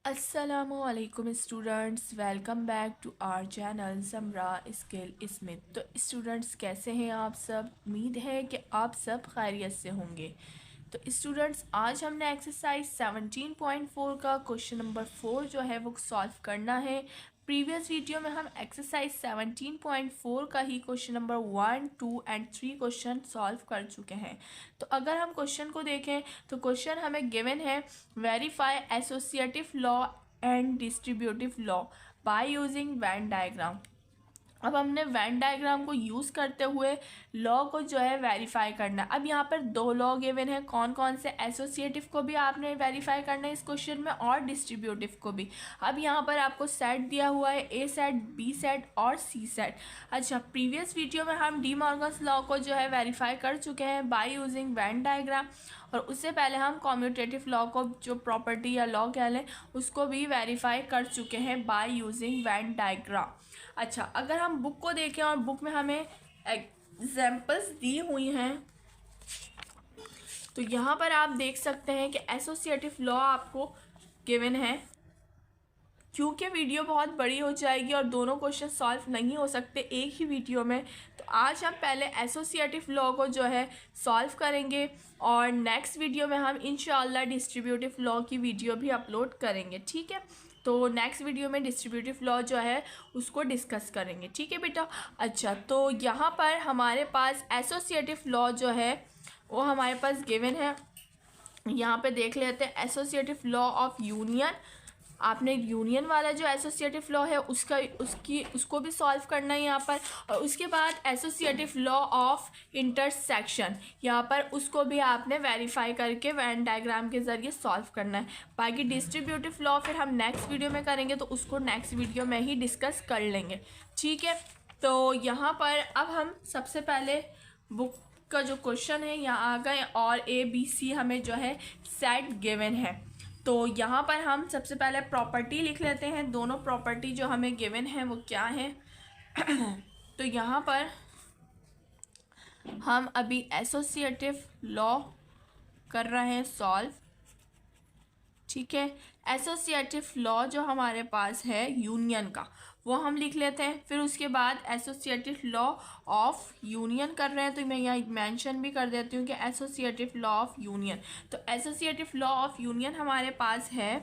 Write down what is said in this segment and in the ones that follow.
अस्सलामुअलैकुम students, welcome back to our channel Samra skill smith. तो students, कैसे हैं आप सब? उम्मीद है कि आप सब खैरियत से होंगे। तो स्टूडेंट्स, आज हमने एक्सरसाइज 17.4 का क्वेश्चन नंबर 4 जो है वो सॉल्व करना है। प्रीवियस वीडियो में हम एक्सरसाइज 17.4 का ही question number 1, 2 and 3 question solve कर चुके हैं। तो अगर हम क्वेश्चन को देखें तो क्वेश्चन हमें गिवन है, verify associative law and distributive law by using Venn diagram. अब हमने वेन डायग्राम को यूज़ करते हुए लॉ को जो है वेरीफाई करना है। अब यहाँ पर दो लॉ गिवन है, कौन कौन से? एसोसिएटिव को भी आपने वेरीफाई करना है इस क्वेश्चन में और डिस्ट्रीब्यूटिव को भी। अब यहाँ पर आपको सेट दिया हुआ है, ए सेट, बी सेट और सी सेट। अच्छा, प्रीवियस वीडियो में हम डी मॉर्गन्स लॉ को जो है वेरीफाई कर चुके हैं बाय यूजिंग वेन डायग्राम, और उससे पहले हम कॉम्यूटेटिव लॉ को, जो प्रॉपर्टी या लॉ कह लें, उसको भी वेरीफाई कर चुके हैं बाय यूजिंग वेन डायग्राम। अच्छा, अगर हम बुक को देखें और बुक में हमें एग्जाम्पल्स दी हुई हैं, तो यहाँ पर आप देख सकते हैं कि एसोसिएटिव लॉ आपको गिवन है। क्योंकि वीडियो बहुत बड़ी हो जाएगी और दोनों क्वेश्चन सॉल्व नहीं हो सकते एक ही वीडियो में, तो आज हम पहले एसोसिएटिव लॉ को जो है सॉल्व करेंगे और नेक्स्ट वीडियो में हम इंशाल्लाह डिस्ट्रीब्यूटिव लॉ की वीडियो भी अपलोड करेंगे। ठीक है, तो नेक्स्ट वीडियो में डिस्ट्रीब्यूटिव लॉ जो है उसको डिस्कस करेंगे। ठीक है बेटा। अच्छा, तो यहाँ पर हमारे पास एसोसिएटिव लॉ जो है वो हमारे पास गिवन है। यहाँ पे देख लेते हैं एसोसिएटिव लॉ ऑफ यूनियन। आपने यूनियन वाला जो एसोसिएटिव लॉ है उसको भी सॉल्व करना है यहाँ पर, और उसके बाद एसोसिएटिव लॉ ऑफ इंटरसेक्शन, यहाँ पर उसको भी आपने वेरीफाई करके वेन डायग्राम के ज़रिए सॉल्व करना है। बाकी डिस्ट्रीब्यूटिव लॉ फिर हम नेक्स्ट वीडियो में करेंगे, तो उसको नेक्स्ट वीडियो में ही डिस्कस कर लेंगे। ठीक है, तो यहाँ पर अब हम सबसे पहले बुक का जो क्वेश्चन है यहाँ आ गए, और ए बी सी हमें जो है सेट गिवन है। तो यहाँ पर हम सबसे पहले प्रॉपर्टी लिख लेते हैं। दोनों प्रॉपर्टी जो हमें गिवन है वो क्या है? तो यहाँ पर हम अभी एसोसिएटिव लॉ कर रहे हैं सॉल्व। ठीक है, एसोसिएटिव लॉ जो हमारे पास है यूनियन का वो हम लिख लेते हैं। फिर उसके बाद एसोसिएटिव लॉ ऑफ यूनियन कर रहे हैं, तो मैं यहाँ मेंशन भी कर देती हूँ कि एसोसिएटिव लॉ ऑफ यूनियन। तो एसोसिएटिव लॉ ऑफ यूनियन हमारे पास है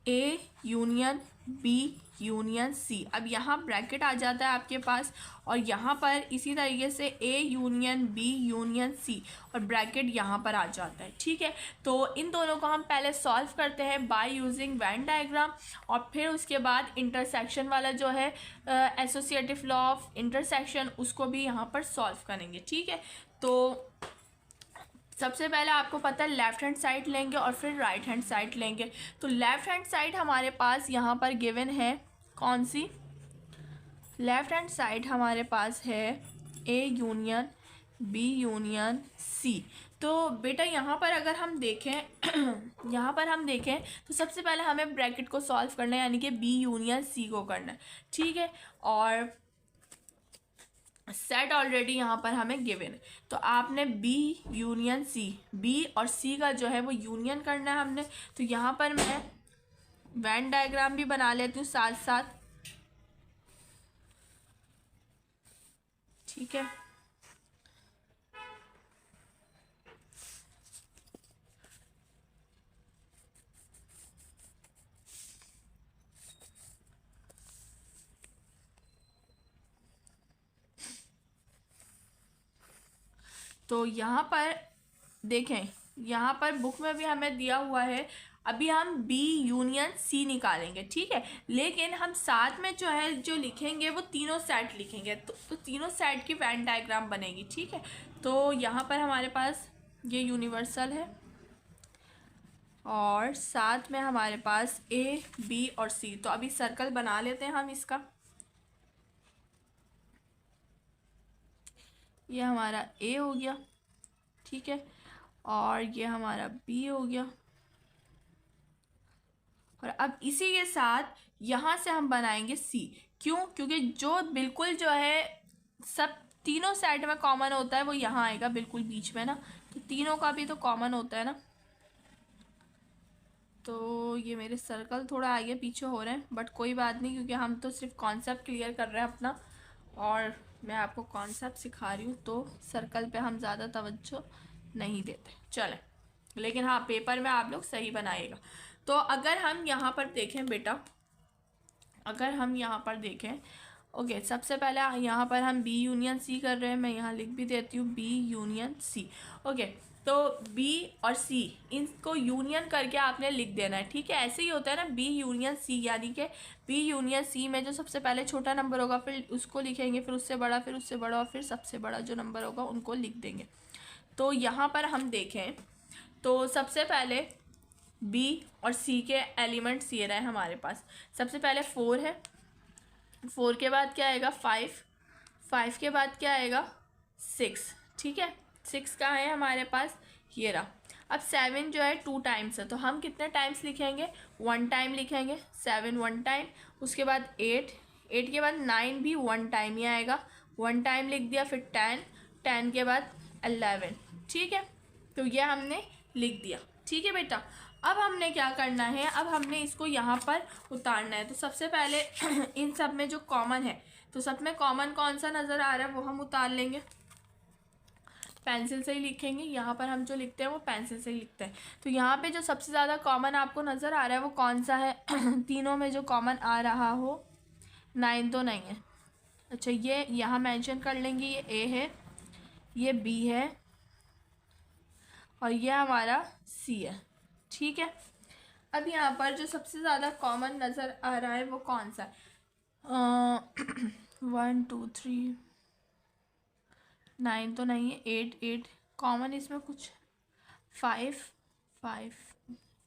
A union B union C. अब यहाँ ब्रैकेट आ जाता है आपके पास, और यहाँ पर इसी तरीके से A union B union C और ब्रैकेट यहाँ पर आ जाता है। ठीक है, तो इन दोनों को हम पहले सॉल्व करते हैं बाय यूजिंग वेन डायग्राम, और फिर उसके बाद इंटरसेक्शन वाला जो है एसोसिएटिव लॉ ऑफ इंटरसेक्शन, उसको भी यहाँ पर सॉल्व करेंगे। ठीक है, तो सबसे पहले आपको पता है लेफ़्ट हैंड साइड लेंगे और फिर राइट हैंड साइड लेंगे। तो लेफ़्ट हैंड साइड हमारे पास यहाँ पर गिवन है, कौन सी? लेफ़्ट हैंड साइड हमारे पास है A union B union C. तो बेटा यहाँ पर अगर हम देखें यहाँ पर हम देखें तो सबसे पहले हमें ब्रैकेट को सॉल्व करना है, यानी कि बी यूनियन सी को करना है। ठीक है, और सेट ऑलरेडी यहाँ पर हमें गिवन है, तो आपने बी यूनियन सी, बी और सी का जो है वो यूनियन करना है हमने। तो यहाँ पर मैं वेन डायग्राम भी बना लेती हूँ साथ साथ। ठीक है, तो यहाँ पर देखें, यहाँ पर बुक में भी हमें दिया हुआ है। अभी हम बी यूनियन सी निकालेंगे। ठीक है, लेकिन हम साथ में जो है जो लिखेंगे वो तीनों सेट लिखेंगे, तो तीनों सेट की वेन डायग्राम बनेगी। ठीक है, तो यहाँ पर हमारे पास ये यूनिवर्सल है, और साथ में हमारे पास ए बी और सी। तो अभी सर्कल बना लेते हैं हम इसका। ये हमारा ए हो गया, ठीक है, और ये हमारा बी हो गया, और अब इसी के साथ यहाँ से हम बनाएंगे सी। क्यों? क्योंकि जो बिल्कुल जो है सब तीनों साइड में कॉमन होता है वो यहाँ आएगा बिल्कुल बीच में ना, तो तीनों का भी तो कॉमन होता है ना। तो ये मेरे सर्कल थोड़ा आगे पीछे हो रहे हैं, बट कोई बात नहीं, क्योंकि हम तो सिर्फ कॉन्सेप्ट क्लियर कर रहे हैं अपना, और मैं आपको कॉन्सेप्ट सिखा रही हूँ, तो सर्कल पे हम ज़्यादा तवज्जो नहीं देते। चलें, लेकिन हाँ पेपर में आप लोग सही बनाइएगा। तो अगर हम यहाँ पर देखें बेटा, अगर हम यहाँ पर देखें, ओके, सबसे पहले यहाँ पर हम बी यूनियन सी कर रहे हैं, मैं यहाँ लिख भी देती हूँ बी यूनियन सी। ओके, तो बी और सी इनको यूनियन करके आपने लिख देना है, ठीक है। ऐसे ही होता है ना, बी यूनियन सी, यानी कि बी यूनियन सी में जो सबसे पहले छोटा नंबर होगा फिर उसको लिखेंगे, फिर उससे बड़ा, फिर उससे बड़ा, और फिर सबसे बड़ा जो नंबर होगा उनको लिख देंगे। तो यहाँ पर हम देखें तो सबसे पहले बी और सी के एलिमेंट्स ये रहे हमारे पास। सबसे पहले 4 है, 4 के बाद क्या आएगा 5, 5 के बाद क्या आएगा 6, ठीक है। 6 का है हमारे पास, ये रहा। अब 7 जो है 2 टाइम्स है, तो हम कितने टाइम्स लिखेंगे, 1 टाइम लिखेंगे, 7 1 टाइम। उसके बाद 8, 8 के बाद 9 भी 1 टाइम ही आएगा, 1 टाइम लिख दिया। फिर 10, 10 के बाद 11, ठीक है। तो ये हमने लिख दिया, ठीक है बेटा। अब हमने क्या करना है, अब हमने इसको यहाँ पर उतारना है। तो सबसे पहले इन सब में जो कॉमन है, तो सब में कॉमन कौन सा नज़र आ रहा है वो हम उतार लेंगे, पेंसिल से ही लिखेंगे। यहाँ पर हम जो लिखते हैं वो पेंसिल से ही लिखते हैं। तो यहाँ पे जो सबसे ज़्यादा कॉमन आपको नज़र आ रहा है वो कौन सा है तीनों में जो कॉमन आ रहा हो, 9 तो नहीं है। अच्छा, ये यहाँ मेंशन कर लेंगे, ये ए है, ये बी है, और ये हमारा सी है, ठीक है। अब यहाँ पर जो सबसे ज़्यादा कॉमन नज़र आ रहा है वो कौन सा है, 1 2 3, 9 तो नहीं है, 8 8 कॉमन, इसमें कुछ 5 5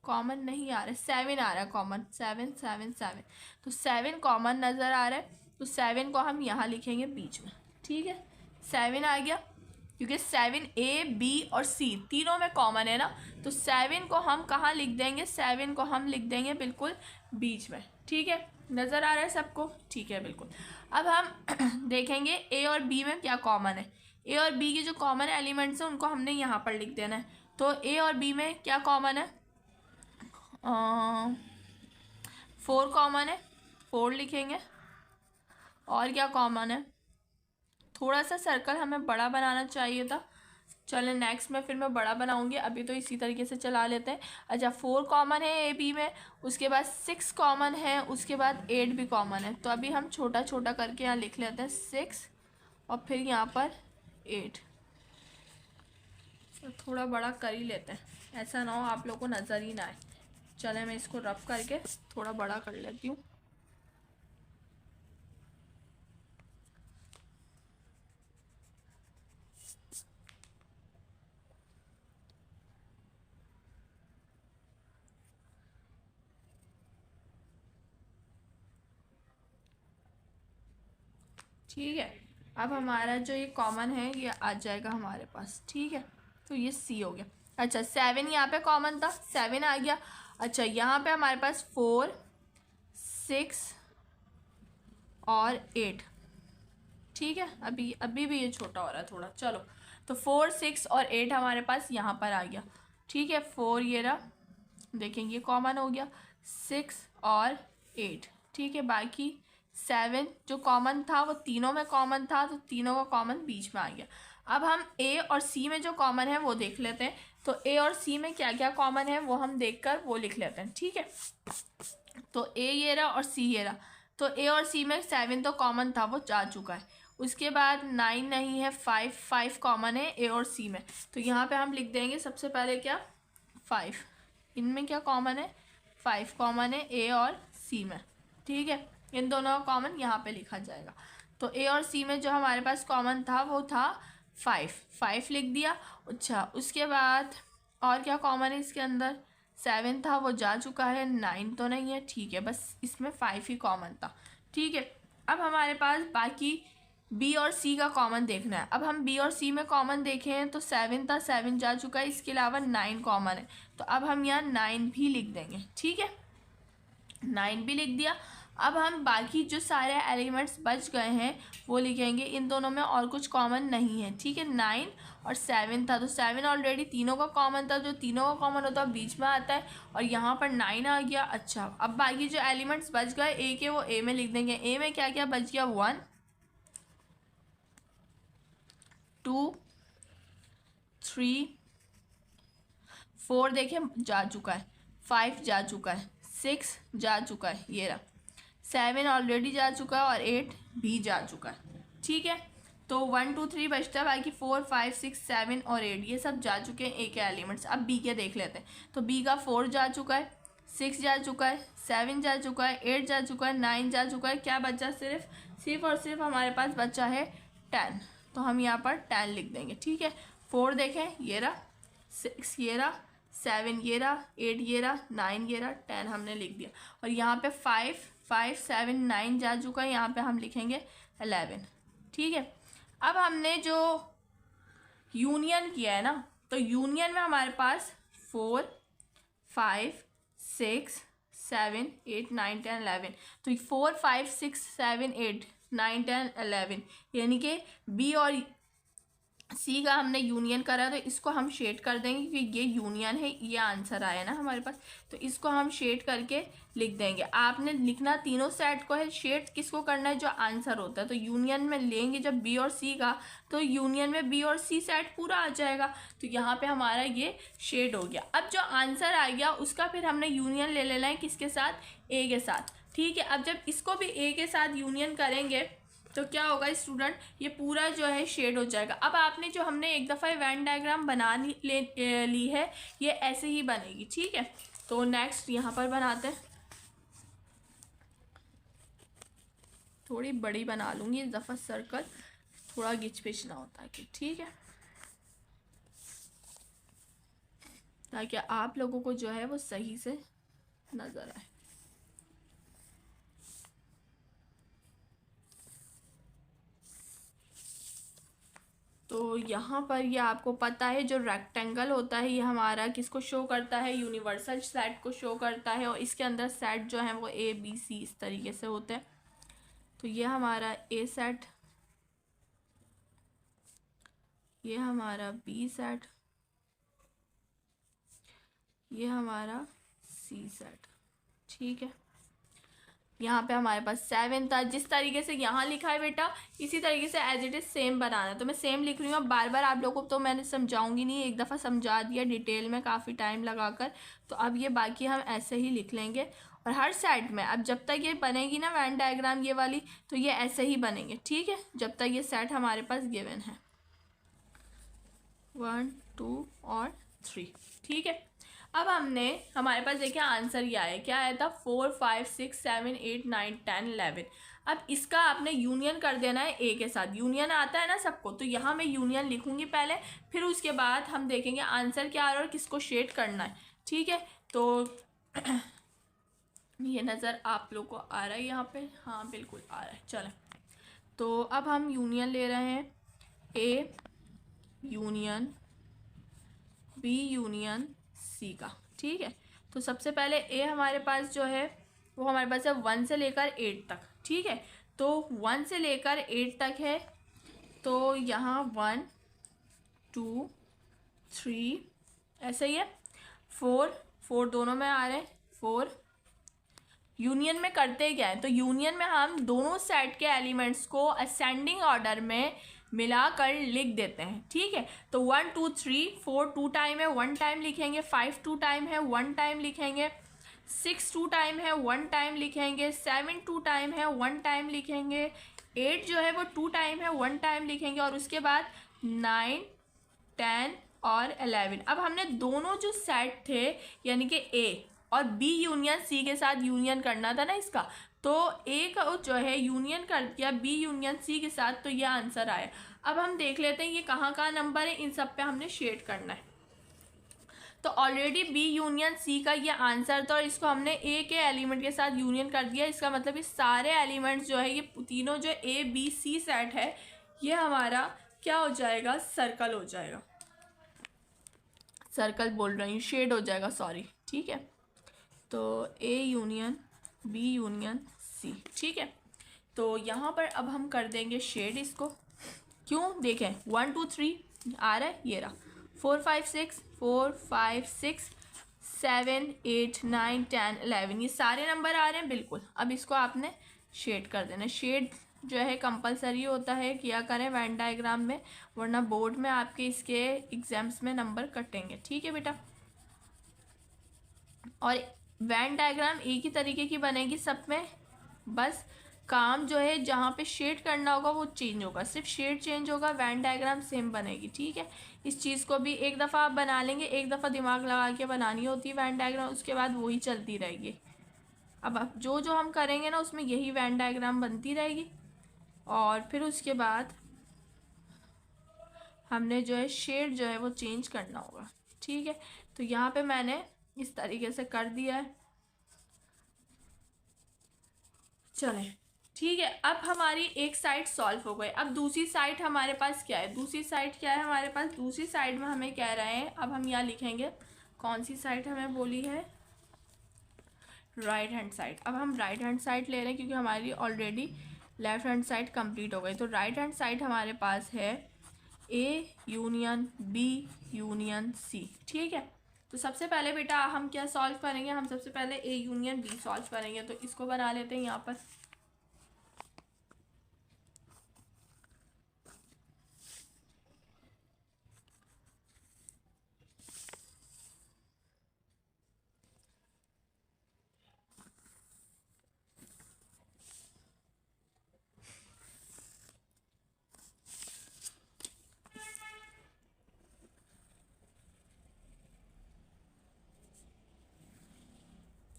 कॉमन नहीं आ रहा है, 7 आ रहा है कॉमन, 7 7 7, तो 7 कॉमन नज़र आ रहा है। तो 7 को हम यहाँ लिखेंगे बीच में, ठीक है। 7 आ गया, क्योंकि 7 ए बी और सी तीनों में कॉमन है ना, तो 7 को हम कहाँ लिख देंगे, 7 को हम लिख देंगे बिल्कुल बीच में, ठीक है। नज़र आ रहा है सबको, ठीक है बिल्कुल। अब हम देखेंगे ए और बी में क्या कॉमन है। ए और बी के जो कॉमन एलिमेंट्स हैं उनको हमने यहाँ पर लिख देना है। तो ए और बी में क्या कॉमन है, 4 कॉमन है, 4 लिखेंगे। और क्या कॉमन है, थोड़ा सा सर्कल हमें बड़ा बनाना चाहिए था, चलें नेक्स्ट में फिर मैं बड़ा बनाऊंगी, अभी तो इसी तरीके से चला लेते हैं। अच्छा, 4 कॉमन है ए बी में, उसके बाद 6 कॉमन है, उसके बाद 8 भी कॉमन है। तो अभी हम छोटा छोटा करके यहाँ लिख लेते हैं 6, और फिर यहाँ पर 8, तो थोड़ा बड़ा कर ही लेते हैं, ऐसा ना हो आप लोगों को नज़र ही ना आए। चलें मैं इसको रफ करके थोड़ा बड़ा कर लेती हूँ। ठीक है, अब हमारा जो ये कॉमन है ये आ जाएगा हमारे पास, ठीक है। तो ये सी हो गया। अच्छा, 7 यहाँ पे कॉमन था, 7 आ गया। अच्छा, यहाँ पे हमारे पास 4 6 और 8, ठीक है। अभी भी ये छोटा हो रहा है थोड़ा, चलो। तो 4 6 और 8 हमारे पास यहाँ पर आ गया, ठीक है। 4 ये रहा, देखेंगे ये कॉमन हो गया, 6 और 8, ठीक है। बाकी 7 जो कॉमन था वो तीनों में कॉमन था, तो तीनों का कॉमन बीच में आ गया। अब हम ए और सी में जो कॉमन है वो देख लेते हैं। तो ए और सी में क्या क्या कॉमन है वो हम देखकर वो लिख लेते हैं, ठीक है। तो ए ये रहा और सी ये रहा। तो ए और सी में 7 तो कॉमन था, वो जा चुका है। उसके बाद 9 नहीं है, 5 कॉमन है ए और सी में। तो यहाँ पे हम लिख देंगे सबसे पहले क्या, 5। इनमें क्या कॉमन है, 5 कॉमन है ए और सी में, ठीक है। इन दोनों का कॉमन यहाँ पे लिखा जाएगा। तो ए और सी में जो हमारे पास कॉमन था वो था 5 लिख दिया। अच्छा, उसके बाद और क्या कॉमन है इसके अंदर, 7 था वो जा चुका है, 9 तो नहीं है, ठीक है। बस इसमें 5 ही कॉमन था, ठीक है। अब हमारे पास बाकी बी और सी का कॉमन देखना है। अब हम बी और सी में कॉमन देखें तो 7 था, 7 जा चुका है, इसके अलावा 9 कॉमन है। तो अब हम यहाँ 9 भी लिख देंगे, ठीक है। 9 भी लिख दिया। अब हम बाकी जो सारे एलिमेंट्स बच गए हैं वो लिखेंगे। इन दोनों में और कुछ कॉमन नहीं है, ठीक है। 9 और 7 था, तो 7 ऑलरेडी तीनों का कॉमन था, जो तीनों का कॉमन होता है बीच में आता है, और यहाँ पर 9 आ गया। अच्छा, अब बाकी जो एलिमेंट्स बच गए ए के वो ए में लिख देंगे। ए में क्या क्या बच गया, 1 2 3 4 देखें जा चुका है, 5 जा चुका है, 6 जा चुका है, ये रहा, 7 ऑलरेडी जा चुका है और 8 भी जा चुका है। ठीक है, तो 1 2 3 बचता है, बाकी 4 5 6 7 और 8 ये सब जा चुके हैं ए के एलिमेंट्स। अब बी के देख लेते हैं, तो बी का 4 जा चुका है, 6 जा चुका है, 7 जा चुका है, 8 जा चुका है, 9 जा चुका है। क्या बचा, सिर्फ और सिर्फ हमारे पास बचा है 10, तो हम यहाँ पर 10 लिख देंगे। ठीक है, 4 देखें ये रहा, 6 ये रहा, 7 ये रहा, 8 ये रहा, 9 ये रहा, 10 हमने लिख दिया। और यहाँ पे 5 5 7 9 जा चुका है, यहाँ पे हम लिखेंगे 11। ठीक है, अब हमने जो यूनियन किया है ना, तो यूनियन में हमारे पास 4 5 6 7 8 9 10 11, तो 4 5 6 7 8 9 10 11 यानी कि बी और सी का हमने यूनियन करा, तो इसको हम शेड कर देंगे क्योंकि ये यूनियन है, ये आंसर आया ना हमारे पास, तो इसको हम शेड करके लिख देंगे। आपने लिखना तीनों सेट को है, शेड किसको करना है, जो आंसर होता है। तो यूनियन में लेंगे जब बी और सी का, तो यूनियन में बी और सी सेट पूरा आ जाएगा, तो यहाँ पे हमारा ये शेड हो गया। अब जो आंसर आ गया उसका फिर हमने यूनियन ले लेना है किसके साथ, ए के साथ। ठीक है, अब जब इसको भी ए के साथ यूनियन करेंगे तो क्या होगा स्टूडेंट, ये पूरा जो है शेड हो जाएगा। अब आपने जो हमने एक दफ़ा वेन डायग्राम बना ली है, ये ऐसे ही बनेगी। ठीक है, तो नेक्स्ट यहाँ पर बनाते हैं, थोड़ी बड़ी बना लूँगी इस दफ़ा, सर्कल थोड़ा गिच पिच ना होता है कि, ठीक है, ताकि आप लोगों को जो है वो सही से नज़र आए। तो यहाँ पर ये आपको पता है जो रेक्टेंगल होता है ये हमारा किसको शो करता है, यूनिवर्सल सेट को शो करता है, और इसके अंदर सेट जो है वो ए बी सी इस तरीके से होते हैं। तो ये हमारा ए सेट, ये हमारा बी सेट, ये हमारा सी सेट। ठीक है, यहाँ पे हमारे पास 7 था, जिस तरीके से यहाँ लिखा है बेटा इसी तरीके से एज इट इज़ सेम बनाना। तो मैं सेम लिख रही हूँ, अब बार बार आप लोगों को तो मैंने समझाऊंगी नहीं, एक दफ़ा समझा दिया डिटेल में काफ़ी टाइम लगाकर, तो अब ये बाकी हम ऐसे ही लिख लेंगे। और हर साइड में अब जब तक ये बनेगी ना वेन डायग्राम ये वाली, तो ये ऐसे ही बनेंगे। ठीक है, जब तक ये सेट हमारे पास गिवन है 1 2 और 3। ठीक है, अब हमने हमारे पास देखिए आंसर ये आया, क्या आया था, 4 5 6 7 8 9 10 11। अब इसका आपने यूनियन कर देना है ए के साथ, यूनियन आता है ना सबको, तो यहाँ मैं यूनियन लिखूंगी पहले, फिर उसके बाद हम देखेंगे आंसर क्या आ रहा है और किसको शेड करना है। ठीक है, तो ये नज़र आप लोग को आ रहा है यहाँ पे, हाँ बिल्कुल आ रहा है। चलें, तो अब हम यूनियन ले रहे हैं, A union B union C का। ठीक है, तो सबसे पहले ए हमारे पास जो है वो हमारे पास है 1 से लेकर 8 तक। ठीक है, तो 1 से लेकर 8 तक है, तो यहाँ 1 2 3 ऐसे ही है, 4 दोनों में आ रहे हैं, 4 यूनियन में करते क्या है, तो यूनियन में हम दोनों सेट के एलिमेंट्स को असेंडिंग ऑर्डर में मिलाकर लिख देते हैं। ठीक है, तो 1 2 3 4 2 टाइम है 1 टाइम लिखेंगे, 5 2 टाइम है 1 टाइम लिखेंगे, 6 2 टाइम है 1 टाइम लिखेंगे, 7 2 टाइम है 1 टाइम लिखेंगे, 8 जो है वो 2 टाइम है 1 टाइम लिखेंगे, और उसके बाद 9 10 और 11। अब हमने दोनों जो सेट थे यानी कि ए और बी यूनियन सी के साथ यूनियन करना था ना इसका, तो ए का जो है यूनियन कर दिया बी यूनियन सी के साथ, तो ये आंसर आया। अब हम देख लेते हैं ये कहाँ कहाँ नंबर है, इन सब पे हमने शेड करना है। तो ऑलरेडी बी यूनियन सी का ये आंसर था और इसको हमने ए के एलिमेंट के साथ यूनियन कर दिया, इसका मतलब ये सारे एलिमेंट्स जो है ये तीनों जो ए बी सी सेट है ये हमारा क्या हो जाएगा, सर्कल हो जाएगा, सर्कल बोल रही हूँ, शेड हो जाएगा, सॉरी। ठीक है, तो A union B union C. ठीक है, तो यहाँ पर अब हम कर देंगे शेड इसको, क्यों, देखें 1 2 3 आ रहा है, ये रहा 4 5 6 4 5 6 7 8 9 10 11, ये सारे नंबर आ रहे हैं बिल्कुल। अब इसको आपने शेड कर देना। शेड जो है कंपलसरी होता है, किया करें वेन डायग्राम में, वरना बोर्ड में आपके इसके एग्जाम्स में नंबर कटेंगे। ठीक है बेटा। और वेन डायग्राम एक ही तरीके की बनेगी सब में, बस काम जो है जहाँ पे शेड करना होगा वो चेंज होगा, सिर्फ शेड चेंज होगा, वेन डायग्राम सेम बनेगी। ठीक है। इस चीज़ को भी एक दफ़ा आप बना लेंगे, एक दफ़ा दिमाग लगा के बनानी होती है वेन डायग्राम, उसके बाद वही चलती रहेगी। अब जो जो हम करेंगे ना उसमें यही वेन डायग्राम बनती रहेगी। और फिर उसके बाद हमने जो है शेड जो है वो चेंज करना होगा। ठीक है। तो यहाँ पे मैंने इस तरीके से कर दिया है। चलें, ठीक है। अब हमारी एक साइड सॉल्व हो गई। अब दूसरी साइड हमारे पास क्या है, दूसरी साइड क्या है हमारे पास, दूसरी साइड में हमें कह रहे हैं, अब हम यहाँ लिखेंगे कौन सी साइड हमें बोली है, राइट हैंड साइड। अब हम राइट हैंड साइड ले रहे हैं क्योंकि हमारी already left hand side complete हो गई। तो राइट हैंड साइड हमारे पास है A union B union C. ठीक है। तो सबसे पहले बेटा हम क्या सॉल्व करेंगे, हम सबसे पहले ए यूनियन बी सॉल्व करेंगे। तो इसको बना लेते हैं यहाँ पर।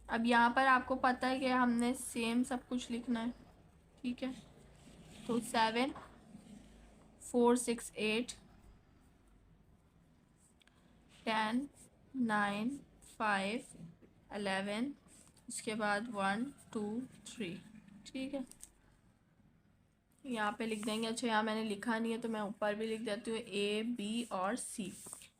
अब यहाँ पर आपको पता है कि हमने सेम सब कुछ लिखना है। ठीक है। तो 7 4 6 8 10 9 5 11, उसके बाद 1 2 3। ठीक है। यहाँ पे लिख देंगे। अच्छा यहाँ मैंने लिखा नहीं है तो मैं ऊपर भी लिख देती हूँ ए बी और सी।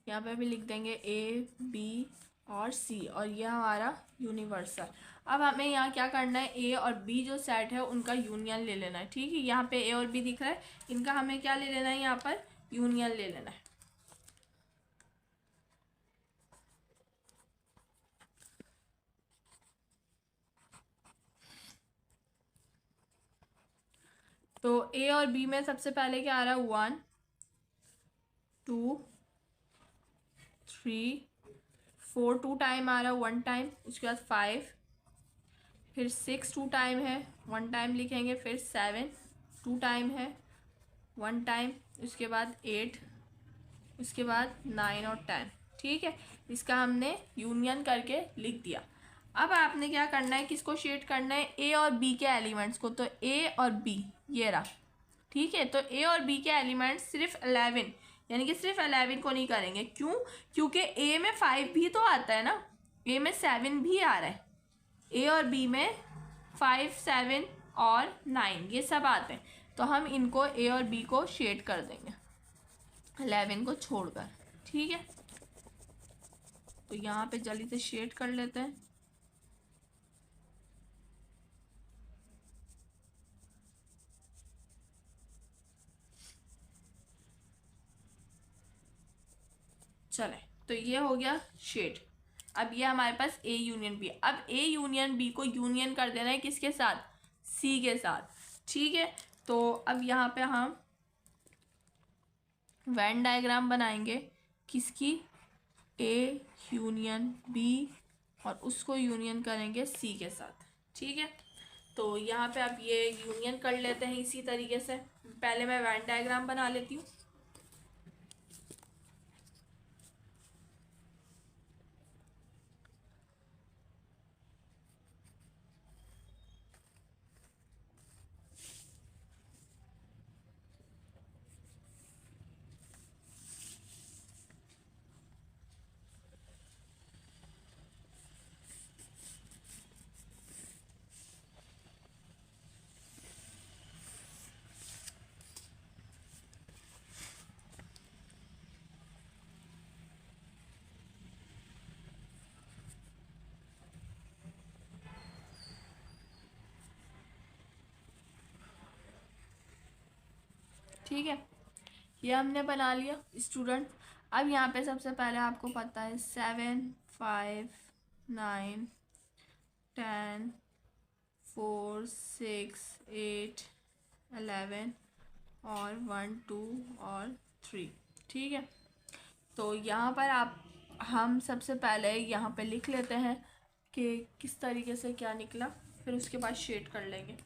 यहाँ पे भी लिख देंगे ए बी और सी, और ये हमारा यूनिवर्सल। अब हमें यहाँ क्या करना है, ए और बी जो सेट है उनका यूनियन ले लेना है। ठीक है। यहाँ पे ए और बी दिख रहा है, इनका हमें क्या ले लेना है, यहाँ पर यूनियन ले लेना है। तो ए और बी में सबसे पहले क्या आ रहा है, 1 2 3 4 2 टाइम आ रहा है, 1 टाइम। उसके बाद 5, फिर 6 2 टाइम है, 1 टाइम लिखेंगे। फिर 7 2 टाइम है, 1 टाइम। उसके बाद 8, उसके बाद 9 और 10। ठीक है। इसका हमने यूनियन करके लिख दिया। अब आपने क्या करना है, किसको शेड करना है, ए और बी के एलिमेंट्स को। तो ए और बी ये रहा। ठीक है। तो ए और बी के एलिमेंट्स सिर्फ 11, यानी कि सिर्फ 11 को नहीं करेंगे। क्यों, क्योंकि ए में 5 भी तो आता है ना, ए में 7 भी आ रहा है, ए और बी में 5 7 और 9 ये सब आते हैं। तो हम इनको ए और बी को शेड कर देंगे 11 को छोड़कर। ठीक है। तो यहाँ पे जल्दी से शेड कर लेते हैं। चले, तो ये हो गया शेड। अब ये हमारे पास ए यूनियन बी। अब ए यूनियन बी को यूनियन कर देना है किसके साथ, सी के साथ। ठीक है। तो अब यहाँ पे हम वेन डायग्राम बनाएंगे किसकी, ए यूनियन बी, और उसको यूनियन करेंगे सी के साथ। ठीक है। तो यहाँ पे अब ये यूनियन कर लेते हैं इसी तरीके से। पहले मैं वेन डायग्राम बना लेती हूँ। ठीक है। ये हमने बना लिया स्टूडेंट। अब यहाँ पे सबसे पहले आपको पता है 7, 5, 9, 10, 4, 6, 8, 11 और 1, 2 और 3। ठीक है, तो यहाँ पर आप हम सबसे पहले यहाँ पे लिख लेते हैं कि किस तरीके से क्या निकला, फिर उसके बाद शेड कर लेंगे।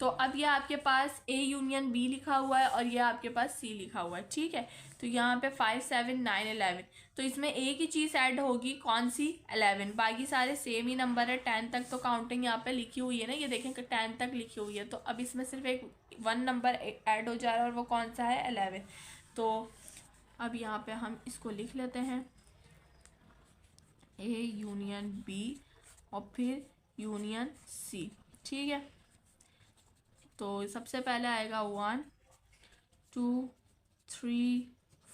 तो अब ये आपके पास A यूनियन B लिखा हुआ है और ये आपके पास C लिखा हुआ है। ठीक है, तो यहाँ पे 5, 7, 9, 11, तो इसमें एक ही चीज़ ऐड होगी, कौन सी? 11। बाकी सारे सेम ही नंबर है। 10 तक तो काउंटिंग यहाँ पे लिखी हुई है ना, ये देखें कि 10 तक लिखी हुई है। तो अब इसमें सिर्फ एक 1 नंबर ऐड हो जा रहा है और वो कौन सा है? 11। तो अब यहाँ पे हम इसको लिख लेते हैं A यूनियन B और फिर यूनियन C। ठीक है, तो सबसे पहले आएगा 1, 2, 3,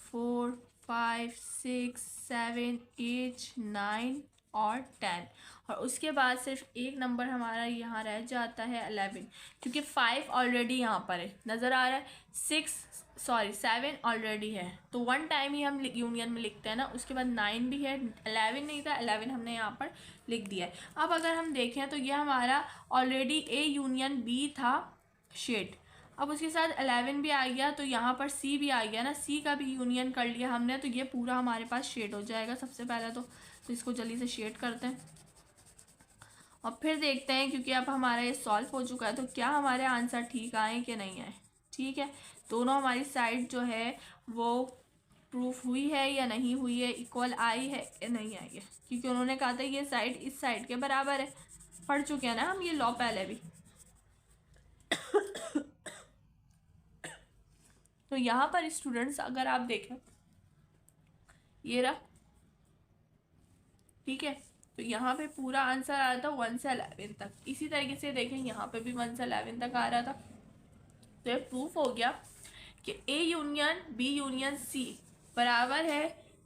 4, 5, 6, 7, 8, 9 और 10, और उसके बाद सिर्फ एक नंबर हमारा यहाँ रह जाता है 11, क्योंकि 5 ऑलरेडी यहाँ पर है, नज़र आ रहा है। 7 ऑलरेडी है, तो 1 टाइम ही हम यूनियन में लिखते हैं ना। उसके बाद 9 भी है, 11 नहीं था, 11 हमने यहाँ पर लिख दिया है। अब अगर हम देखें तो ये हमारा ऑलरेडी A यूनियन B था शेड, अब उसके साथ 11 भी आ गया, तो यहाँ पर C भी आ गया ना, C का भी यूनियन कर लिया हमने, तो ये पूरा हमारे पास शेड हो जाएगा सबसे पहले तो इसको जल्दी से शेड करते हैं और फिर देखते हैं, क्योंकि अब हमारा ये सॉल्व हो चुका है, तो क्या हमारे आंसर ठीक आए कि नहीं आए। ठीक है, दोनों हमारी साइड जो है वो प्रूफ हुई है या नहीं हुई है, इक्वल आई है या नहीं आई है, क्योंकि उन्होंने कहा था ये साइड इस साइड के बराबर है। पढ़ चुके हैं ना हम ये लॉ पहले भी। तो यहाँ पर स्टूडेंट्स अगर आप देखें, ये रहा, ठीक है, तो यहाँ पे पूरा आंसर आ रहा था 1 से 11 तक। इसी तरीके से देखें यहाँ पे भी 1 से 11 तक आ रहा था। तो ये प्रूफ हो गया कि A union B union C बराबर है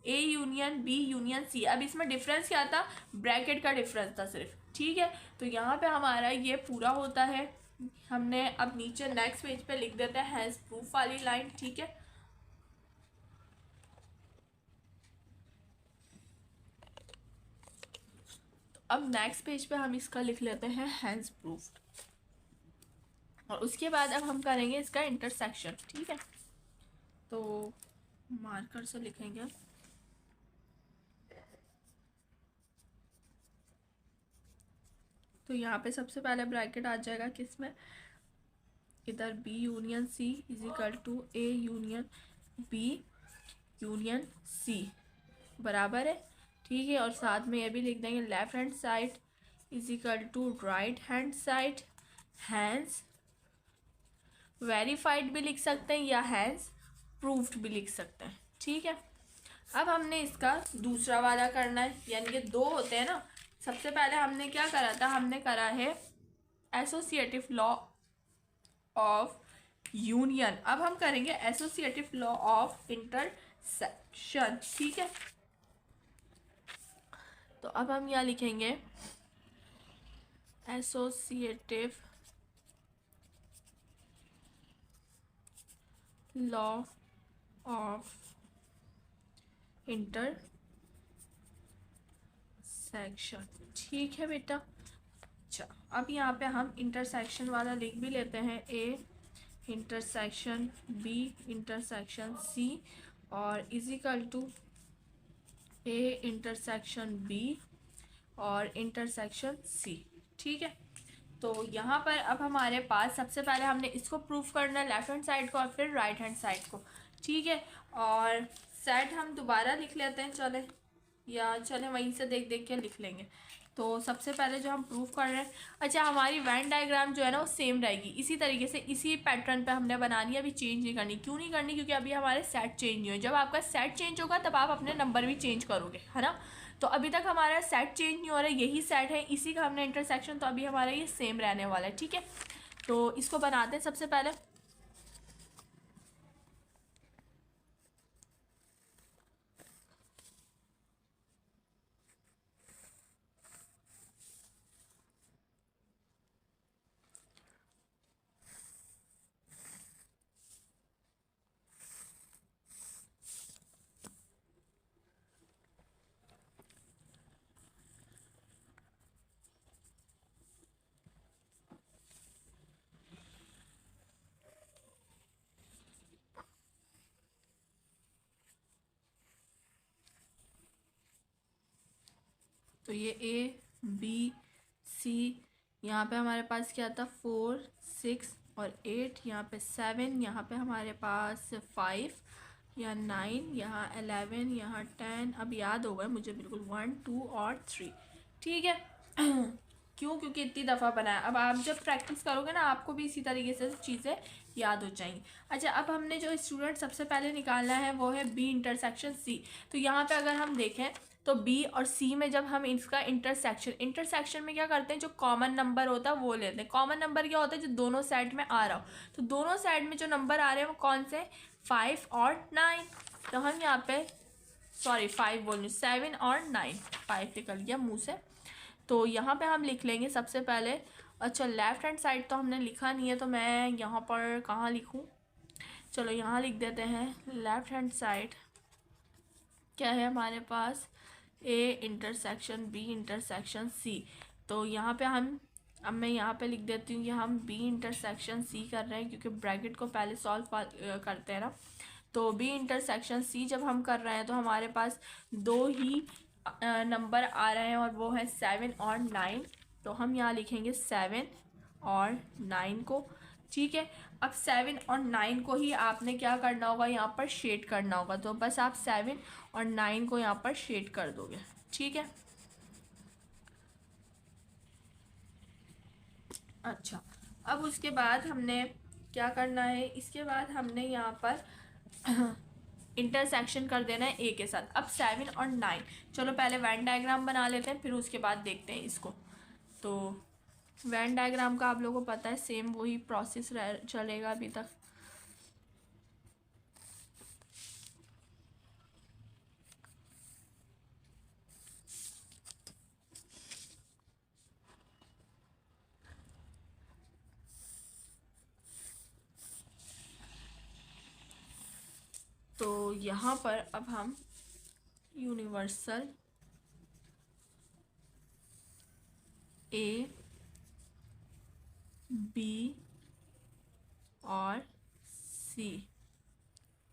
A union B union C। अब इसमें डिफरेंस क्या था? ब्रैकेट का डिफरेंस था सिर्फ। ठीक है, तो यहाँ पे हमारा ये पूरा होता है। हमने अब नीचे नेक्स्ट पेज पे लिख देते हैं हैज प्रूफ वाली लाइन। ठीक है, अब नेक्स्ट पेज पे हम इसका लिख लेते हैं हैज प्रूफ्ड, और उसके बाद अब हम करेंगे इसका इंटरसेक्शन। ठीक है, तो मार्कर से लिखेंगे। तो यहाँ पे सबसे पहले ब्रैकेट आ जाएगा किसमें? इधर B union C is equal to A union B union C बराबर है। ठीक है, और साथ में ये भी लिख देंगे left hand side is equal to right hand side, hence verified भी लिख सकते हैं या हैंस प्रूफ्ड भी लिख सकते हैं। ठीक है, अब हमने इसका दूसरा वाला करना है, यानी कि 2 होते हैं ना। सबसे पहले हमने क्या करा था? हमने करा है एसोसिएटिव लॉ ऑफ यूनियन। अब हम करेंगे एसोसिएटिव लॉ ऑफ इंटरसेक्शन। ठीक है, तो अब हम यहाँ लिखेंगे एसोसिएटिव लॉ ऑफ इंटरसेक्शन। ठीक है बेटा। अच्छा, अब यहाँ पे हम इंटरसेक्शन वाला लिख भी लेते हैं, A intersection B intersection C और equal to A intersection B और इंटरसेक्शन C। ठीक है, तो यहाँ पर अब हमारे पास सबसे पहले हमने इसको प्रूफ करना है, लेफ्ट हैंड साइड को और फिर राइट हैंड साइड को। ठीक है, और सेट हम दोबारा लिख लेते हैं, चले वहीं से देख देख के लिख लेंगे। तो सबसे पहले जो हम प्रूफ कर रहे हैं, अच्छा हमारी वेन डायग्राम जो है ना वो सेम रहेगी, इसी तरीके से इसी पैटर्न पे हमने बनानी है, अभी चेंज नहीं करनी। क्यों नहीं करनी? क्योंकि अभी हमारे सेट चेंज नहीं हुए। जब आपका सेट चेंज होगा तब आप अपने नंबर भी चेंज करोगे, है ना। तो अभी तक हमारा सेट चेंज नहीं हो रहा है, यही सेट है, इसी का हमने इंटरसेक्शन, तो अभी हमारा ये सेम रहने वाला है। ठीक है, तो इसको बनाते हैं सबसे पहले। तो ये A B C, यहाँ पे हमारे पास क्या था 4 6 और 8, यहाँ पे 7, यहाँ पे हमारे पास 5 या 9, यहाँ 11, यहाँ 10। अब याद होगा मुझे बिल्कुल 1 2 और 3। ठीक है। क्यों? क्योंकि इतनी दफ़ा बनाया। अब आप जब प्रैक्टिस करोगे ना आपको भी इसी तरीके से चीज़ें याद हो जाएंगी। अच्छा, अब हमने जो स्टूडेंट सबसे पहले निकालना है वो है B इंटरसेक्शन C। तो यहाँ पे अगर हम देखें तो B और C में जब हम इसका इंटरसेक्शन में क्या करते हैं, जो कॉमन नंबर होता है वो लेते हैं। कॉमन नंबर क्या होता है? जो दोनों साइड में आ रहा हो। तो दोनों साइड में जो नंबर आ रहे हैं वो कौन से? 5 और 9। तो हम यहाँ पे 5 बोल रही, 7 और 9, 5 निकल गया मुँह से। तो यहाँ पे हम लिख लेंगे सबसे पहले। अच्छा, लेफ़्ट हैंड साइड तो हमने लिखा नहीं है, तो मैं यहाँ पर कहाँ लिखूँ? चलो यहाँ लिख देते हैं। लेफ़्ट हैंड साइड क्या है हमारे पास? A intersection B intersection C। तो यहाँ पे अब मैं यहाँ पे लिख देती हूँ कि हम B इंटरसेक्शन C कर रहे हैं, क्योंकि ब्रैकेट को पहले सॉल्व करते हैं ना। तो B इंटरसेक्शन C जब हम कर रहे हैं तो हमारे पास दो ही नंबर आ रहे हैं, और वो है 7 और 9। तो हम यहाँ लिखेंगे 7 और 9 को। ठीक है। अब 7 और 9 को ही आपने क्या करना होगा, यहाँ पर शेड करना होगा। तो बस आप 7 और 9 को यहाँ पर शेड कर दोगे। ठीक है। अच्छा, अब उसके बाद हमने क्या करना है? इसके बाद हमने यहाँ पर इंटरसेक्शन कर देना है A के साथ। अब 7 और 9, चलो पहले वेन डायग्राम बना लेते हैं, फिर उसके बाद देखते हैं इसको। तो वेन डायग्राम का आप लोगों को पता है, सेम वही प्रोसेस चलेगा अभी तक। तो यहाँ पर अब हम यूनिवर्सल A B और C,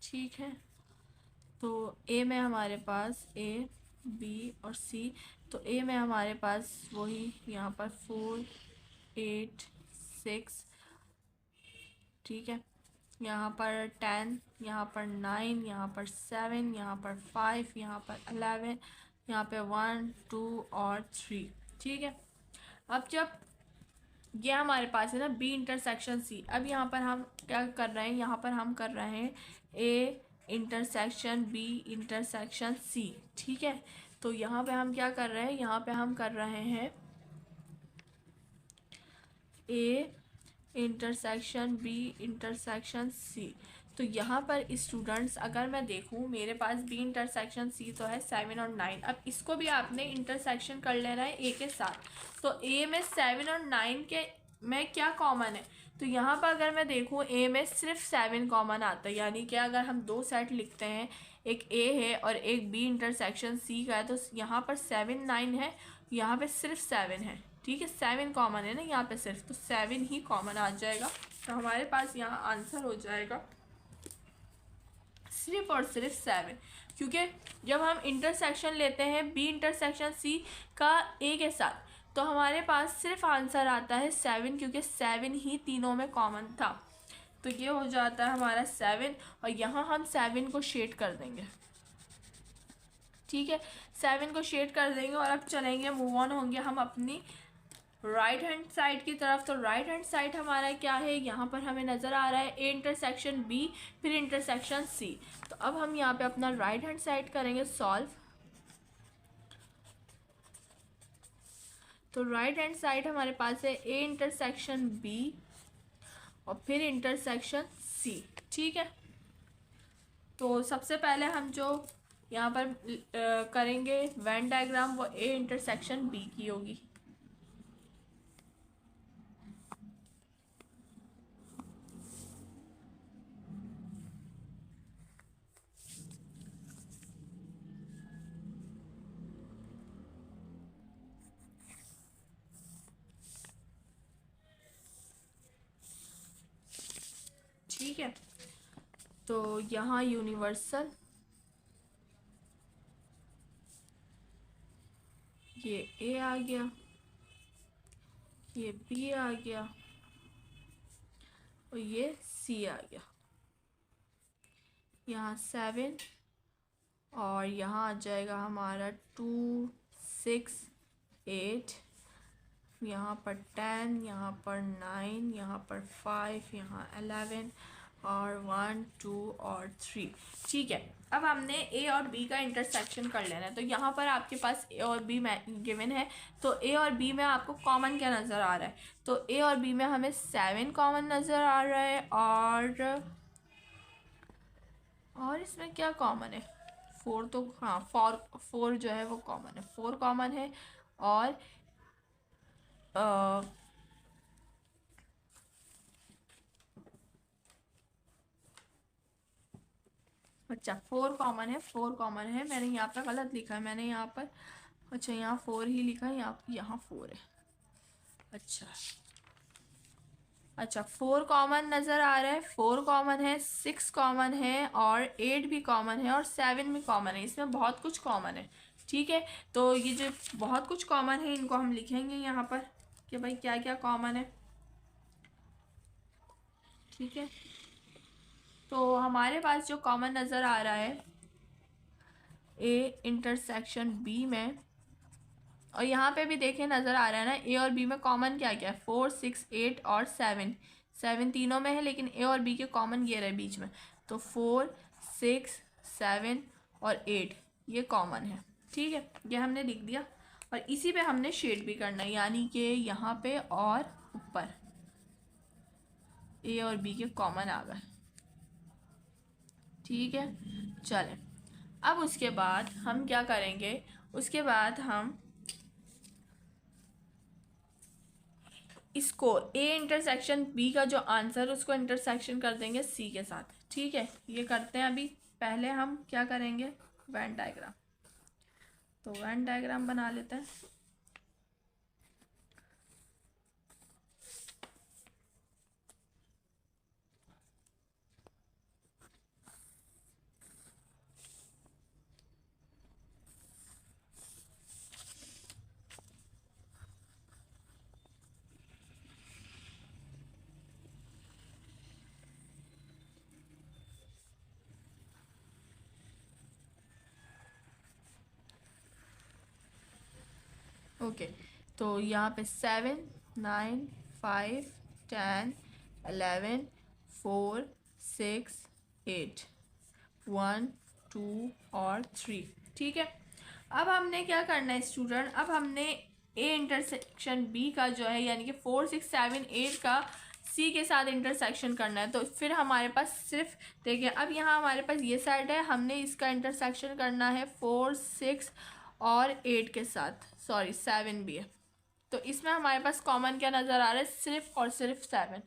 ठीक है। तो A में हमारे पास A B और C। तो A में हमारे पास वही यहाँ पर 4 8 6, ठीक है। यहाँ पर 10, यहाँ पर 9, यहाँ पर 7, यहाँ पर 5, यहाँ पर 11, यहाँ पे 1 2 और 3, ठीक है। अब जब ये हमारे पास है ना B इंटरसेक्शन C, अब यहाँ पर हम क्या कर रहे हैं? यहाँ पर हम कर रहे हैं A intersection B intersection C, ठीक है। तो यहाँ पे हम क्या कर रहे हैं? यहाँ पे हम कर रहे हैं A intersection B intersection C। तो यहाँ पर स्टूडेंट्स अगर मैं देखूँ, मेरे पास B इंटरसेक्शन C तो है 7 और 9। अब इसको भी आपने इंटरसेक्शन कर लेना है A के साथ। तो A में 7 और 9 के में क्या कॉमन है? तो यहाँ पर अगर मैं देखूँ A में सिर्फ 7 कॉमन आता है, यानी कि अगर हम दो सेट लिखते हैं, एक A है और एक B इंटरसेक्शन C का है, तो यहाँ पर 7 9 है, यहाँ पे सिर्फ 7 है। ठीक है, 7 कॉमन है ना यहाँ पे सिर्फ, तो 7 ही कॉमन आ जाएगा। तो हमारे पास यहाँ आंसर हो जाएगा सिर्फ और सिर्फ 7। क्योंकि जब हम इंटरसेक्शन लेते हैं B इंटरसेक्शन C का A के साथ, तो हमारे पास सिर्फ आंसर आता है 7, क्योंकि 7 ही तीनों में कॉमन था। तो ये हो जाता है हमारा 7, और यहाँ हम 7 को शेड कर देंगे। ठीक है, 7 को शेड कर देंगे, और अब चलेंगे, मूव ऑन होंगे हम अपनी राइट हैंड साइड की तरफ। तो राइट हैंड साइड हमारा क्या है? यहाँ पर हमें नज़र आ रहा है A इंटरसेक्शन B, फिर इंटरसेक्शन C। तो अब हम यहाँ पे अपना राइट हैंड साइड करेंगे सॉल्व। तो राइट हैंड साइड हमारे पास है A इंटरसेक्शन B और फिर इंटरसेक्शन C, ठीक है। तो सबसे पहले हम जो यहाँ पर करेंगे वेन डायग्राम, वो A इंटरसेक्शन B की होगी। ठीक है, तो यहाँ यूनिवर्सल ये ए आ गया, ये बी आ गया और ये सी आ गया। यहाँ 7 और यहाँ आ जाएगा हमारा 2 6 8, यहाँ पर 10, यहाँ पर 9, यहाँ पर 5, यहाँ 11 और 1 2 और 3। ठीक है, अब हमने ए और बी का इंटरसेक्शन कर लेना है। तो यहाँ पर आपके पास ए और बी गिवन है, तो ए और बी में आपको कॉमन क्या नज़र आ रहा है? तो ए और बी में हमें 7 कॉमन नज़र आ रहा है और इसमें क्या कॉमन है? 4 तो हाँ, 4 जो है वो कॉमन है, 4 कॉमन है। और अच्छा 4 कॉमन है, 4 कॉमन है। मैंने यहाँ पर गलत लिखा है, मैंने यहाँ पर अच्छा यहाँ 4 ही लिखा है, यहाँ 4 है। अच्छा 4 कॉमन नज़र आ रहा है, 4 कॉमन है, 6 कॉमन है और 8 भी कॉमन है और 7 भी कॉमन है। इसमें बहुत कुछ कॉमन है। ठीक है, तो ये जो बहुत कुछ कॉमन है इनको हम लिखेंगे यहाँ पर कि भाई क्या क्या कॉमन है। ठीक है, तो हमारे पास जो कॉमन नज़र आ रहा है ए इंटरसेक्शन बी में, और यहाँ पे भी देखें नज़र आ रहा है ना, ए और बी में कॉमन क्या क्या है? 4 6 8 और 7। 7 तीनों में है, लेकिन ए और बी के कॉमन ये रहे बीच में। तो 4 6 7 और 8 ये कॉमन है। ठीक है, ये हमने लिख दिया और इसी पे हमने शेड भी करना है, यानी कि यहाँ पे और ऊपर ए और बी के कॉमन आ गए। ठीक है, चलें अब उसके बाद हम क्या करेंगे? उसके बाद हम इसको ए इंटरसेक्शन बी का जो आंसर उसको इंटरसेक्शन कर देंगे सी के साथ। ठीक है, ये करते हैं। अभी पहले हम क्या करेंगे? Venn diagram. तो वेन डायग्राम बना लेते हैं। ओके, तो यहाँ पे 7 9 5 10 11 4 6 8 1 2 और 3। ठीक है, अब हमने क्या करना है स्टूडेंट? अब हमने ए इंटरसेक्शन बी का जो है यानी कि 4 6 7 8 का सी के साथ इंटरसेक्शन करना है। तो फिर हमारे पास सिर्फ देखिए, अब यहाँ हमारे पास ये साइड है, हमने इसका इंटरसेक्शन करना है 4 6 और 8 के साथ, सॉरी 7 भी है। तो इसमें हमारे पास कॉमन क्या नज़र आ रहा है? सिर्फ और सिर्फ 7।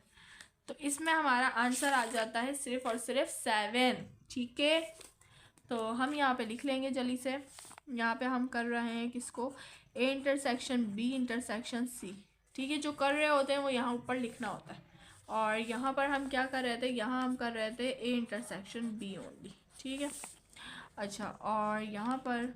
तो इसमें हमारा आंसर आ जाता है सिर्फ और सिर्फ 7। ठीक है, तो हम यहाँ पे लिख लेंगे जल्दी से। यहाँ पे हम कर रहे हैं किसको? A intersection B intersection C. ठीक है, जो कर रहे होते हैं वो यहाँ ऊपर लिखना होता है। और यहाँ पर हम क्या कर रहे थे? यहाँ हम कर रहे थे ए इंटरसेक्शन बी ओनली। ठीक है, अच्छा, और यहाँ पर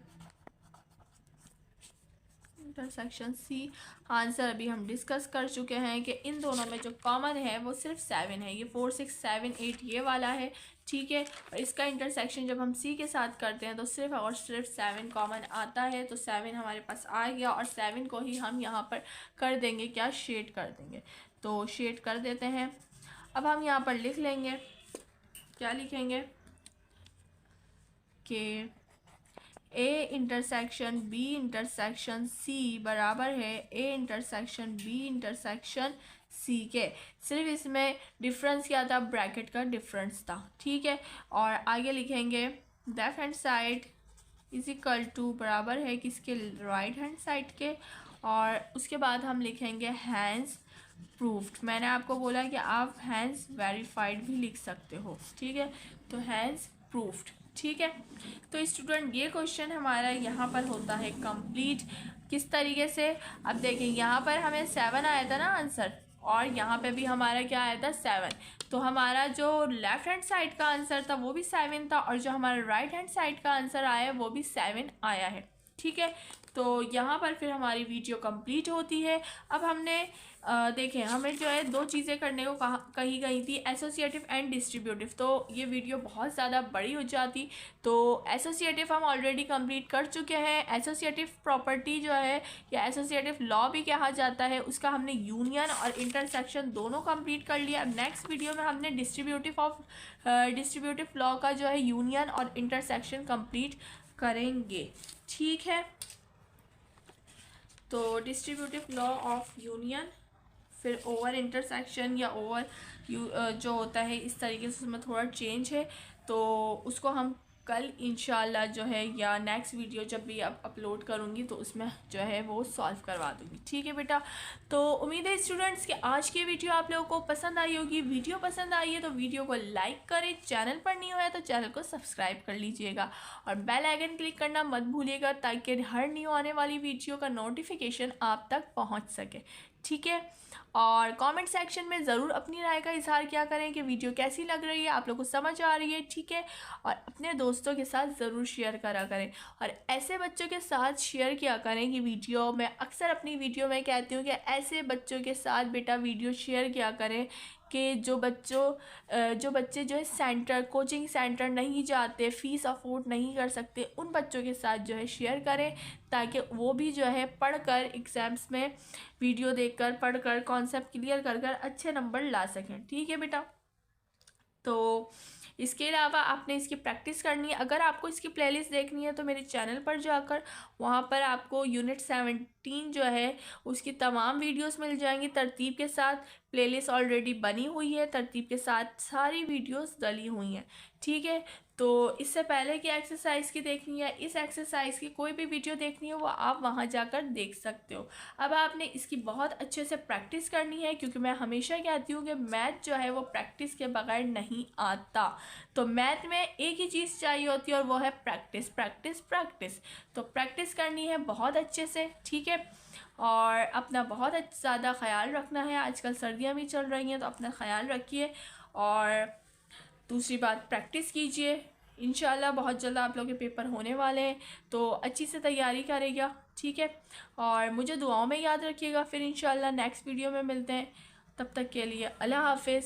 इंटरसेक्शन सी आंसर अभी हम डिस्कस कर चुके हैं कि इन दोनों में जो कॉमन है वो सिर्फ 7 है। ये 4 6 7 8 ये वाला है। ठीक है, और इसका इंटरसेक्शन जब हम सी के साथ करते हैं तो सिर्फ और सिर्फ 7 कॉमन आता है। तो 7 हमारे पास आ गया और 7 को ही हम यहाँ पर कर देंगे क्या? शेड कर देंगे। तो शेड कर देते हैं। अब हम यहाँ पर लिख लेंगे, क्या लिखेंगे कि A intersection B intersection C बराबर है A intersection B intersection C के। सिर्फ इसमें डिफरेंस क्या था? ब्रैकेट का डिफरेंस था। ठीक है, और आगे लिखेंगे left hand side is equal to बराबर है किसके? राइट हैंड साइड के। और उसके बाद हम लिखेंगे हैंस प्रूफ्ड। मैंने आपको बोला कि आप हैंस वेरीफाइड भी लिख सकते हो। ठीक है, तो हैंस प्रूफ्ड। ठीक है, तो स्टूडेंट ये क्वेश्चन हमारा यहाँ पर होता है कंप्लीट। किस तरीके से? अब देखें, यहाँ पर हमें 7 आया था ना आंसर, और यहाँ पे भी हमारा क्या आया था? 7। तो हमारा जो लेफ्ट हैंड साइड का आंसर था वो भी 7 था, और जो हमारा राइट हैंड साइड का आंसर आया है वो भी 7 आया है। ठीक है। तो यहाँ पर फिर हमारी वीडियो कंप्लीट होती है। अब हमने देखें, हमें जो है दो चीज़ें करने को कही गई थी, एसोसिएटिव एंड डिस्ट्रीब्यूटिव। तो ये वीडियो बहुत ज़्यादा बड़ी हो जाती। तो एसोसिएटिव हम ऑलरेडी कंप्लीट कर चुके हैं। एसोसिएटिव प्रॉपर्टी जो है या एसोसिएटिव लॉ भी कहा जाता है, उसका हमने यूनियन और इंटरसेक्शन दोनों कंप्लीट कर लिया। अब नेक्स्ट वीडियो में हमने डिस्ट्रीब्यूटिव लॉ का जो है यूनियन और इंटरसेक्शन कंप्लीट करेंगे। ठीक है। तो डिस्ट्रीब्यूटिव लॉ ऑफ यूनियन, फिर ओवर इंटरसेक्शन या ओवर जो होता है इस तरीके से उसमें थोड़ा चेंज है, तो उसको हम कल इंशाल्लाह जो है या नेक्स्ट वीडियो जब भी अब अपलोड करूँगी तो उसमें जो है वो सॉल्व करवा दूँगी। ठीक है बेटा। तो उम्मीद है स्टूडेंट्स कि आज की वीडियो आप लोगों को पसंद आई होगी। वीडियो पसंद आई है तो वीडियो को लाइक करें, चैनल पर नहीं हुआ है तो चैनल को सब्सक्राइब कर लीजिएगा और बेल आइकन क्लिक करना मत भूलिएगा ताकि हर न्यू आने वाली वीडियो का नोटिफिकेशन आप तक पहुँच सके। ठीक है। और कमेंट सेक्शन में ज़रूर अपनी राय का इजहार किया करें कि वीडियो कैसी लग रही है, आप लोगों को समझ आ रही है। ठीक है। और अपने दोस्तों के साथ ज़रूर शेयर करा करें और ऐसे बच्चों के साथ शेयर किया करें कि वीडियो मैं अक्सर अपनी वीडियो में कहती हूँ कि ऐसे बच्चों के साथ बेटा वीडियो शेयर किया करें कि जो बच्चे जो है कोचिंग सेंटर नहीं जाते, फ़ीस अफोर्ड नहीं कर सकते, उन बच्चों के साथ जो है शेयर करें ताकि वो भी जो है पढ़कर एग्ज़ाम्स में वीडियो देखकर पढ़कर कॉन्सेप्ट क्लियर कर कर अच्छे नंबर ला सकें। ठीक है बेटा। तो इसके अलावा आपने इसकी प्रैक्टिस करनी है। अगर आपको इसकी प्लेलिस्ट देखनी है तो मेरे चैनल पर जाकर वहाँ पर आपको यूनिट 17 जो है उसकी तमाम वीडियोस मिल जाएंगी तरतीब के साथ। प्लेलिस्ट ऑलरेडी बनी हुई है, तरतीब के साथ सारी वीडियोस डली हुई हैं। ठीक है। तो इससे पहले कि एक्सरसाइज की देखनी है, इस एक्सरसाइज की कोई भी वीडियो देखनी है वो आप वहाँ जाकर देख सकते हो। अब आपने इसकी बहुत अच्छे से प्रैक्टिस करनी है क्योंकि मैं हमेशा कहती हूँ कि मैथ जो है वो प्रैक्टिस के बगैर नहीं आता। तो मैथ में एक ही चीज़ चाहिए होती है और वो है प्रैक्टिस प्रैक्टिस प्रैक्टिस। तो प्रैक्टिस करनी है बहुत अच्छे से। ठीक है। और अपना बहुत ज़्यादा ख्याल रखना है। आजकल सर्दियाँ भी चल रही हैं तो अपना ख्याल रखिए और दूसरी बात प्रैक्टिस कीजिए। इंशाल्लाह बहुत जल्द आप लोग के पेपर होने वाले हैं तो अच्छी से तैयारी करेगा। ठीक है। और मुझे दुआओं में याद रखिएगा। फिर इंशाल्लाह नेक्स्ट वीडियो में मिलते हैं। तब तक के लिए अल्लाह हाफिज़।